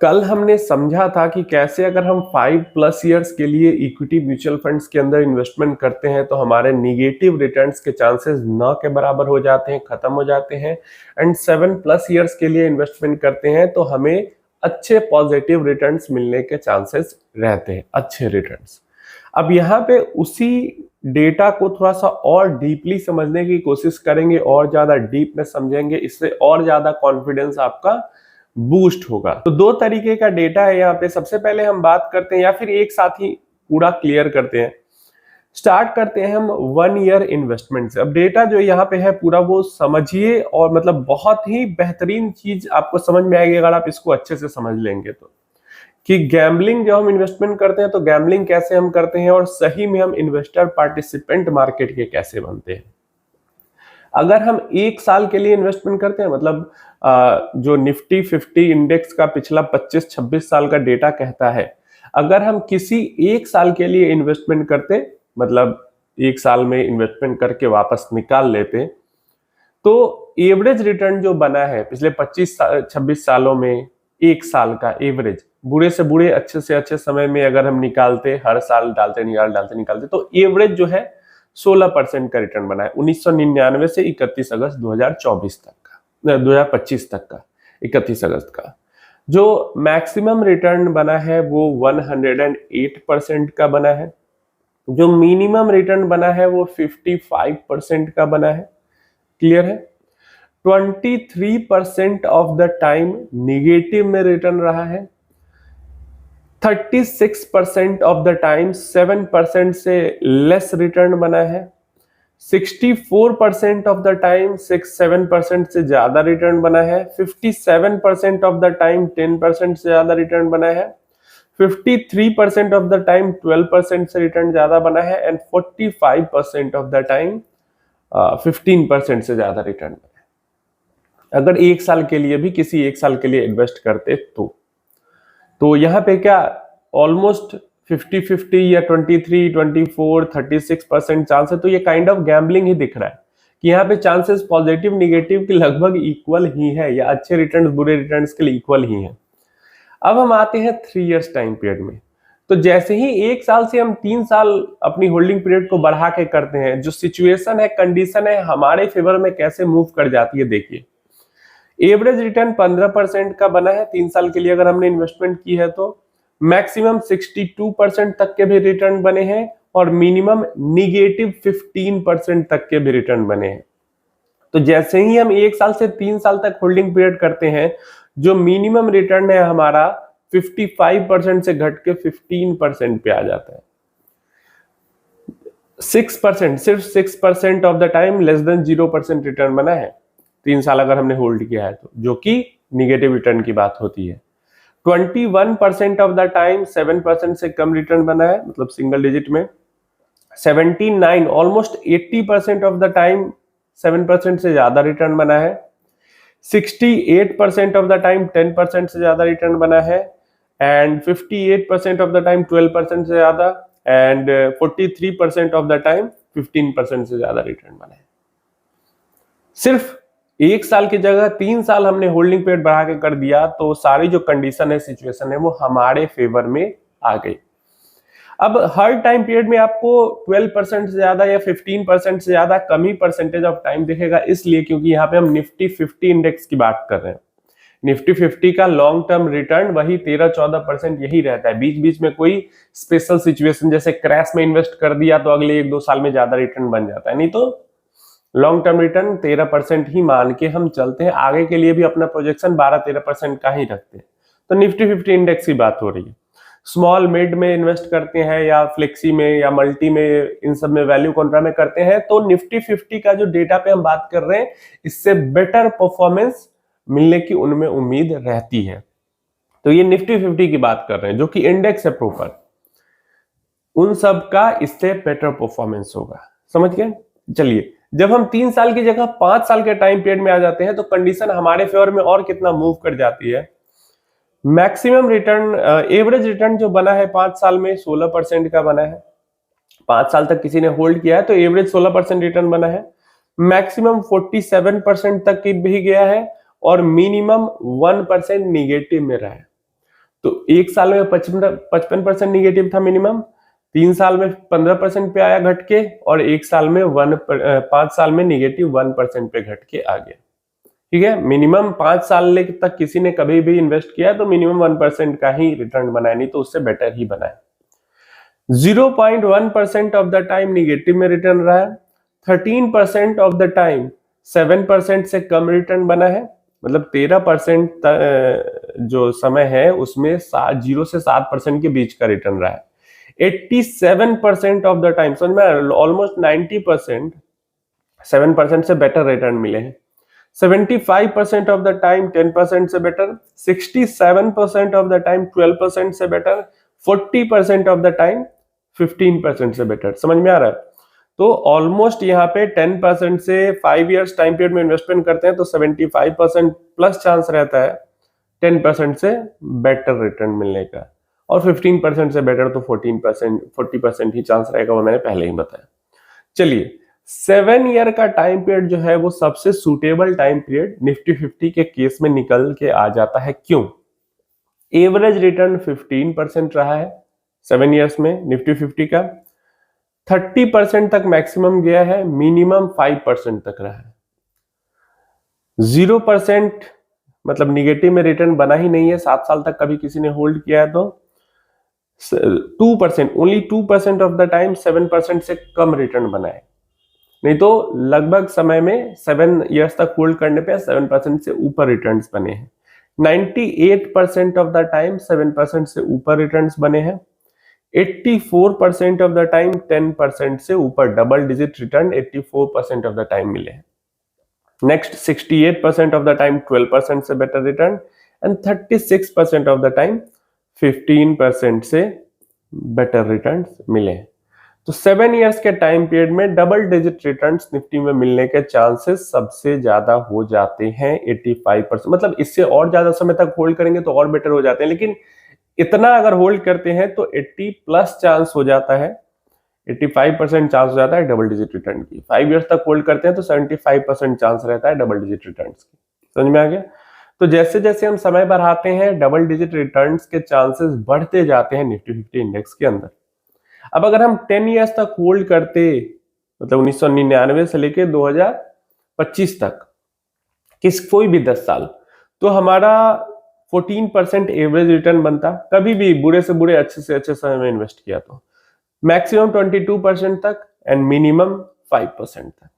कल हमने समझा था कि कैसे अगर हम 5+ ईयर्स के लिए इक्विटी म्यूचुअल फंड्स के अंदर इन्वेस्टमेंट करते हैं तो हमारे निगेटिव रिटर्न्स के चांसेस न के बराबर हो जाते हैं, खत्म हो जाते हैं। एंड 7+ ईयर्स के लिए इन्वेस्टमेंट करते हैं तो हमें अच्छे पॉजिटिव रिटर्न्स मिलने के चांसेस रहते हैं, अच्छे रिटर्न्स। अब यहाँ पे उसी डेटा को थोड़ा सा और डीपली समझने की कोशिश करेंगे, और ज्यादा डीप में समझेंगे, इससे और ज्यादा कॉन्फिडेंस आपका बूस्ट होगा। तो दो तरीके का डेटा है यहाँ पे। सबसे पहले हम बात करते हैं, या फिर एक साथ ही पूरा क्लियर करते हैं। स्टार्ट करते हैं हम 1 ईयर इन्वेस्टमेंट से। अब डेटा जो यहाँ पे है पूरा वो समझिए, और मतलब बहुत ही बेहतरीन चीज आपको समझ में आएगी अगर आप इसको अच्छे से समझ लेंगे तो, कि गैम्बलिंग जब हम इन्वेस्टमेंट करते हैं तो गैम्बलिंग कैसे हम करते हैं, और सही में हम इन्वेस्टर पार्टिसिपेंट मार्केट के कैसे बनते हैं। अगर हम 1 साल के लिए इन्वेस्टमेंट करते हैं, मतलब जो निफ्टी 50 इंडेक्स का पिछला 25-26 साल का डेटा कहता है, अगर हम किसी 1 साल के लिए इन्वेस्टमेंट करते, मतलब 1 साल में इन्वेस्टमेंट करके वापस निकाल लेते, तो एवरेज रिटर्न जो बना है पिछले 25-26 सालों में, 1 साल का एवरेज, बुरे से बुरे अच्छे से अच्छे समय में अगर हम निकालते, हर साल डालते निकालते, तो एवरेज जो है 16% का रिटर्न बना है 1999 से 31 अगस्त 2024 तक का, 2025 तक का, 31 अगस्त का। जो मैक्सिमम रिटर्न बना है वो 108% का बना है। जो मिनिमम रिटर्न बना है वो 55% का बना है। क्लियर है? 23% ऑफ द टाइम निगेटिव में रिटर्न रहा है। 36% ऑफ द टाइम 7% से लेस रिटर्न बना है। 64% ऑफ द टाइम 6-7% से ज्यादा रिटर्न बना है। 57% ऑफ द टाइम 10% से ज्यादा रिटर्न बना है। 53% ऑफ द टाइम 12% से रिटर्न ज्यादा बना है। एंड 45% ऑफ द टाइम 15% से ज्यादा रिटर्न बना है। अगर 1 साल के लिए भी किसी 1 साल के लिए इन्वेस्ट करते तो यहाँ पे क्या ऑलमोस्ट 50-50 या 23, 24, 36% चांस है। तो ये काइंड ऑफ गैम्बलिंग ही दिख रहा है कि यहाँ पे चांसेस पॉजिटिव निगेटिव के लगभग इक्वल ही है, या अच्छे रिटर्न्स बुरे रिटर्न्स के लिए इक्वल ही है। अब हम आते हैं 3 इयर्स टाइम पीरियड में। तो जैसे ही 1 साल से हम 3 साल अपनी होल्डिंग पीरियड को बढ़ा के करते हैं, जो सिचुएशन है, कंडीशन है, हमारे फेवर में कैसे मूव कर जाती है देखिए। एवरेज रिटर्न 15% का बना है 3 साल के लिए अगर हमने इन्वेस्टमेंट की है तो। मैक्सिमम 62% तक के भी रिटर्न बने हैं, और मिनिमम निगेटिव 15% तक के भी रिटर्न बने हैं। तो जैसे ही हम 1 साल से 3 साल तक होल्डिंग पीरियड करते हैं, जो मिनिमम रिटर्न है हमारा 55% से घट के 15% पे आ जाता है। 6%, सिर्फ 6% of the time less than 0% return बना है 3 साल अगर हमने होल्ड किया है तो, जो कि निगेटिव रिटर्न की बात होती है। 21% ऑफ द टाइम 7% से कम रिटर्न बना है, मतलब सिंगल डिजिट में। 79, ऑलमोस्ट 80% ऑफ द टाइम 7% से ज्यादा रिटर्न बना है। 68% ऑफ द टाइम 10% से ज्यादा रिटर्न बना है। एंड 58% ऑफ द टाइम 12% से ज्यादा। एंड 43% ऑफ द टाइम 15% से ज्यादा रिटर्न बना है। सिर्फ 1 साल की जगह 3 साल हमने होल्डिंग पीरियड बढ़ा के कर दिया, तो सारी जो कंडीशन है, सिचुएशन है, वो हमारे फेवर में आ गई। अब हर टाइम पीरियड में आपको 12% से ज्यादा या 15% से ज्यादा कम ही परसेंटेज ऑफ टाइम दिखेगा, इसलिए क्योंकि यहाँ पे हम निफ्टी 50 इंडेक्स की बात कर रहे हैं। निफ्टी 50 का लॉन्ग टर्म रिटर्न वही 13-14% यही रहता है। बीच बीच में कोई स्पेशल सिचुएशन जैसे क्रैश में इन्वेस्ट कर दिया तो अगले 1-2 साल में ज्यादा रिटर्न बन जाता है, नहीं तो लॉन्ग टर्म रिटर्न 13% ही मान के हम चलते हैं। आगे के लिए भी अपना प्रोजेक्शन 12-13% का ही रखते हैं। तो निफ्टी 50 इंडेक्स की बात हो रही है। स्मॉल मिड में इन्वेस्ट करते हैं, या फ्लेक्सी में, या मल्टी में, इन सब में, वैल्यू कॉन्ट्रा में करते हैं, तो निफ्टी 50 का जो डेटा पे हम बात कर रहे हैं, इससे बेटर परफॉर्मेंस मिलने की उनमें उम्मीद रहती है। तो ये निफ्टी 50 की बात कर रहे हैं, जो कि इंडेक्स है प्रॉपर, उन सब का इससे बेटर परफॉर्मेंस होगा। समझ गए? चलिए, जब हम 3 साल की जगह 5 साल के टाइम पीरियड में आ जाते हैं, तो कंडीशन हमारे फेवर में और कितना मूव कर जाती है। मैक्सिमम रिटर्न, एवरेज रिटर्न जो बना है 5 साल में 16% का बना है। 5 साल तक किसी ने होल्ड किया है तो एवरेज 16% रिटर्न बना है। मैक्सिमम 47% तक की भी गया है, और मिनिमम 1% निगेटिव में रहा है। तो एक साल में 55% निगेटिव था मिनिमम, 3 साल में 15% पे आया घट के, और एक साल में 5 साल में -1% पे घट के आ गया। ठीक है, मिनिमम 5 साल तक किसी ने कभी भी इन्वेस्ट किया तो मिनिमम 1% का ही रिटर्न बनाए, नहीं तो उससे बेटर ही बनाए। 0.1% ऑफ द टाइम निगेटिव में रिटर्न रहा है, 13% ऑफ द टाइम 7% से कम रिटर्न बना है, मतलब 13% जो समय है उसमें 0 से 7% के बीच का रिटर्न रहा है। 87% ऑफ द टाइम, समझ में, ऑलमोस्ट 90% 7% से बेटर रिटर्न मिले हैं। 75% ऑफ द टाइम 10% से बेटर, 67% ऑफ द टाइम 12% से बेटर, 40% ऑफ द टाइम 15% से बेटर। समझ में आ रहा है? तो ऑलमोस्ट यहाँ पे 10% से 5 इयर्स टाइम पीरियड में इन्वेस्टमेंट करते हैं तो 75% प्लस चांस रहता है 10% से बेटर रिटर्न मिलने का, और 15% से बेटर तो 40% ही चांस रहेगा, वो मैंने पहले ही बताया। चलिए, 7 ईयर का टाइम पीरियड जो है वो सबसे सुटेबल टाइम पीरियड निफ्टी 50 के केस में निकल के आ जाता है। क्यों? एवरेज रिटर्न 15% रहा है 7 इयर्स में निफ्टी 50 का, 30% तक मैक्सिमम गया है, मिनिमम 5% तक रहा है। 0% मतलब निगेटिव में रिटर्न बना ही नहीं है 7 साल तक कभी किसी ने होल्ड किया है तो। 2%, ओनली 2% ऑफ द टाइम 7% से कम रिटर्न बना है, नहीं तो लगभग समय में 7 इयर्स तक होल्ड करने पे 7% से ऊपर रिटर्न्स बने हैं। 98% ऑफ द टाइम 7% से ऊपर रिटर्न्स बने हैं। 84% ऑफ द टाइम 10% से ऊपर double digit return 84% of the time मिले हैं। नेक्स्ट 68% ऑफ द टाइम 12% से better return, and 36% of the time 15% से बेटर रिटर्न्स मिले हैं। तो 7 इयर्स के टाइम पीरियड में डबल डिजिट रिटर्न्स निफ्टी में मिलने के चांसेस सबसे ज्यादा हो जाते हैं 85%। मतलब इससे और ज्यादा समय तक होल्ड करेंगे तो और बेटर हो जाते हैं, लेकिन इतना अगर होल्ड करते हैं तो 80 प्लस चांस हो जाता है, 85% चांस हो जाता है डबल डिजिट रिटर्न की। 5 इयर्स तक होल्ड करते हैं तो 75% चांस रहता है डबल डिजिट रिटर्न्स की। समझ में आ गया? तो जैसे जैसे हम समय बढ़ाते हैं डबल डिजिट रिटर्न्स के चांसेस बढ़ते जाते हैं निफ्टी 50 इंडेक्स के अंदर। अब अगर हम 10 इयर्स तक होल्ड करते, मतलब 1999 से लेके 2025 तक, कोई भी 10 साल, तो हमारा 14% एवरेज रिटर्न बनता, कभी भी बुरे से बुरे अच्छे से अच्छे समय में इन्वेस्ट किया तो। मैक्सिमम 22% तक एंड मिनिमम 5% तक।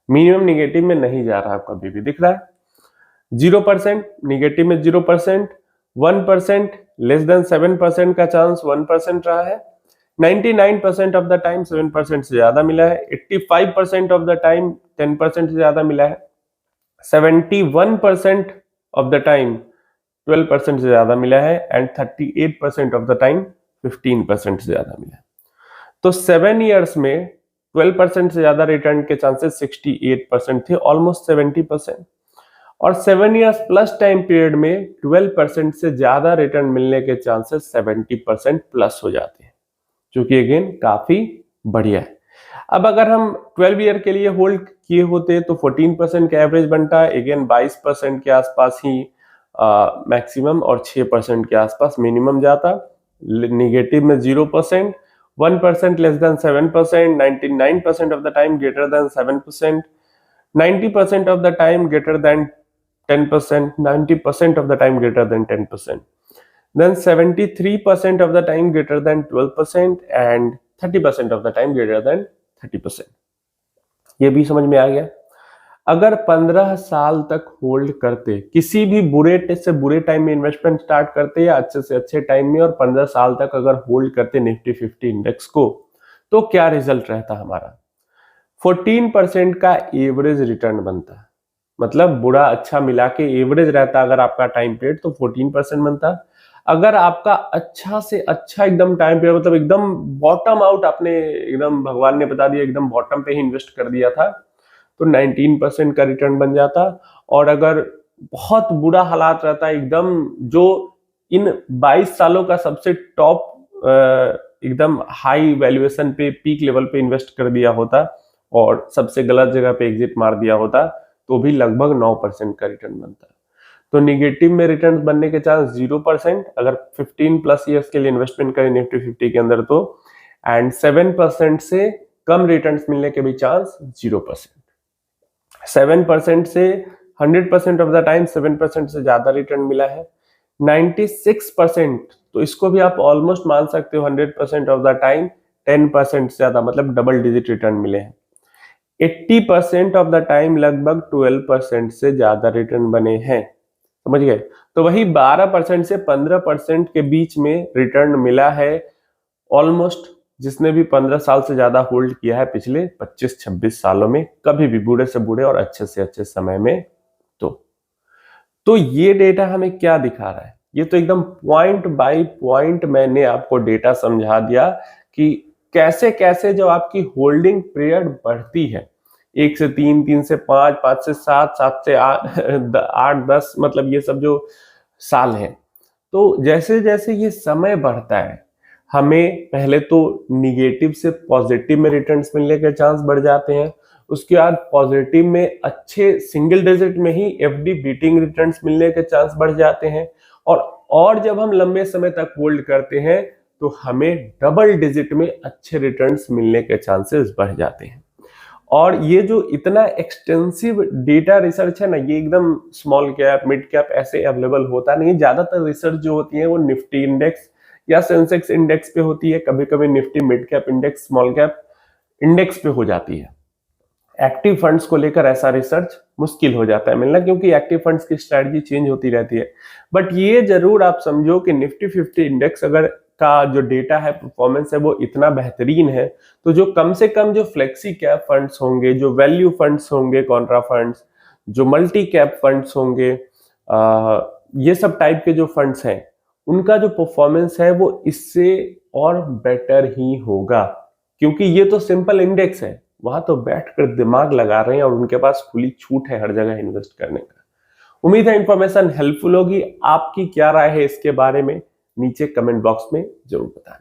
मिनिमम निगेटिव में नहीं जा रहा कभी भी, दिख रहा है? 0% निगेटिव में 0%, 1% लेस देन 7% का चांस 1% रहा है, 99% ऑफ द टाइम 7% से ज्यादा मिला है, 85% ऑफ द टाइम 10% से ज्यादा मिला है, 71% ऑफ द टाइम 12% से ज्यादा मिला है, एंड 38% ऑफ द टाइम 15% से ज्यादा मिला है। तो 7 इयर्स में 12% से ज्यादा रिटर्न के चांसेस 68% थे, ऑलमोस्ट 70%। और 7 इयर्स प्लस टाइम पीरियड में 12% से ज्यादा रिटर्न मिलने के चांसेस 70% प्लस हो जाते हैं, जो कि अगेन काफी बढ़िया है। अब अगर हम 12 ईयर के लिए होल्ड किए होते तो 14% का एवरेज बनता है, अगेन 22% के आसपास ही मैक्सिमम और 6% के आसपास मिनिमम जाता। निगेटिव में 0%, 1% less than 7%, 99% of the time greater than 7%, 90% of the time greater than 10%, 90% of the time greater than 10%, then 73% of the time greater than 12%, and 30% of the time greater than 30%। ये भी समझ में आ गया? अगर 15 साल तक होल्ड करते, किसी भी बुरे से बुरे टाइम में इन्वेस्टमेंट स्टार्ट करते या अच्छे से अच्छे टाइम में, और 15 साल तक अगर होल्ड करते निफ्टी 50 इंडेक्स को, तो क्या रिजल्ट रहता हमारा? 14% का एवरेज रिटर्न बनता। मतलब बुरा अच्छा मिला के एवरेज रहता अगर आपका टाइम पीरियड, तो 14% बनता। अगर आपका अच्छा से अच्छा एकदम टाइम पीरियड, मतलब एकदम बॉटम आउट, आपने एकदम भगवान ने बता दिया एकदम बॉटम पे ही इन्वेस्ट कर दिया था, तो 19% का रिटर्न बन जाता। और अगर बहुत बुरा हालात रहता एकदम, जो इन 22 सालों का सबसे टॉप एकदम हाई वैल्यूएशन पे पीक लेवल पे इन्वेस्ट कर दिया होता और सबसे गलत जगह पे एग्जिट मार दिया होता, तो भी लगभग 9% का रिटर्न बनता। तो निगेटिव में रिटर्न बनने के चांस 0% अगर 15 प्लस ईयर्स के लिए इन्वेस्टमेंट करें निफ्टी 50 के अंदर तो, एंड 7% से कम रिटर्न्स मिलने के भी चांस 0%। 7% से 100% ऑफ द टाइम 7% से ज्यादा रिटर्न मिला है। 96%, तो इसको भी आप ऑलमोस्ट मान सकते हो 100% ऑफ द टाइम 10% से ज्यादा, मतलब डबल डिजिट रिटर्न मिले हैं। 80% ऑफ द टाइम लगभग 12% से ज्यादा रिटर्न बने हैं, समझ गए। तो वही 12% से 15% के बीच में रिटर्न मिला है ऑलमोस्ट जिसने भी 15 साल से ज्यादा होल्ड किया है पिछले 25-26 सालों में, कभी भी बूढ़े से बूढ़े और अच्छे से अच्छे समय में। तो ये डेटा हमें क्या दिखा रहा है, ये तो एकदम पॉइंट बाय पॉइंट मैंने आपको डेटा समझा दिया कि कैसे कैसे जो आपकी होल्डिंग पीरियड बढ़ती है, 1 से 3, 3 से 5, 5 से 7, 7 से 8, 10, मतलब ये सब जो साल है। तो जैसे जैसे ये समय बढ़ता है हमें पहले तो निगेटिव से पॉजिटिव में रिटर्न्स मिलने के चांस बढ़ जाते हैं, उसके बाद पॉजिटिव में अच्छे सिंगल डिजिट में ही एफडी बीटिंग रिटर्न्स मिलने के चांस बढ़ जाते हैं, और जब हम लंबे समय तक होल्ड करते हैं तो हमें डबल डिजिट में अच्छे रिटर्न्स मिलने के चांसेस बढ़ जाते हैं। और ये जो इतना एक्सटेंसिव डेटा रिसर्च है ना, ये एकदम स्मॉल कैप मिड कैप ऐसे अवेलेबल होता नहीं है। ज्यादातर रिसर्च जो होती है वो निफ्टी इंडेक्स या सेंसेक्स इंडेक्स पे होती है, कभी कभी Nifty mid cap index small cap index पे हो जाती है। एक्टिव फंड्स को लेकर ऐसा रिसर्च मुश्किल हो जाता है मिलना, क्योंकि एक्टिव फंड्स की स्ट्रेटजी चेंज होती रहती है। बट ये जरूर आप समझो कि निफ्टी 50 इंडेक्स अगर का जो डेटा है, परफॉर्मेंस है, वो इतना बेहतरीन है, तो जो कम से कम जो फ्लेक्सी कैप फंड्स होंगे, जो वैल्यू फंड्स होंगे, कॉन्ट्रा फंड्स, जो मल्टी कैप फंड्स होंगे, ये सब टाइप के जो फंड्स हैं, उनका जो परफॉर्मेंस है वो इससे और बेटर ही होगा, क्योंकि ये तो सिंपल इंडेक्स है, वहां तो बैठकर दिमाग लगा रहे हैं और उनके पास खुली छूट है हर जगह इन्वेस्ट करने का। उम्मीद है इंफॉर्मेशन हेल्पफुल होगी। आपकी क्या राय है इसके बारे में नीचे कमेंट बॉक्स में जरूर बताएं।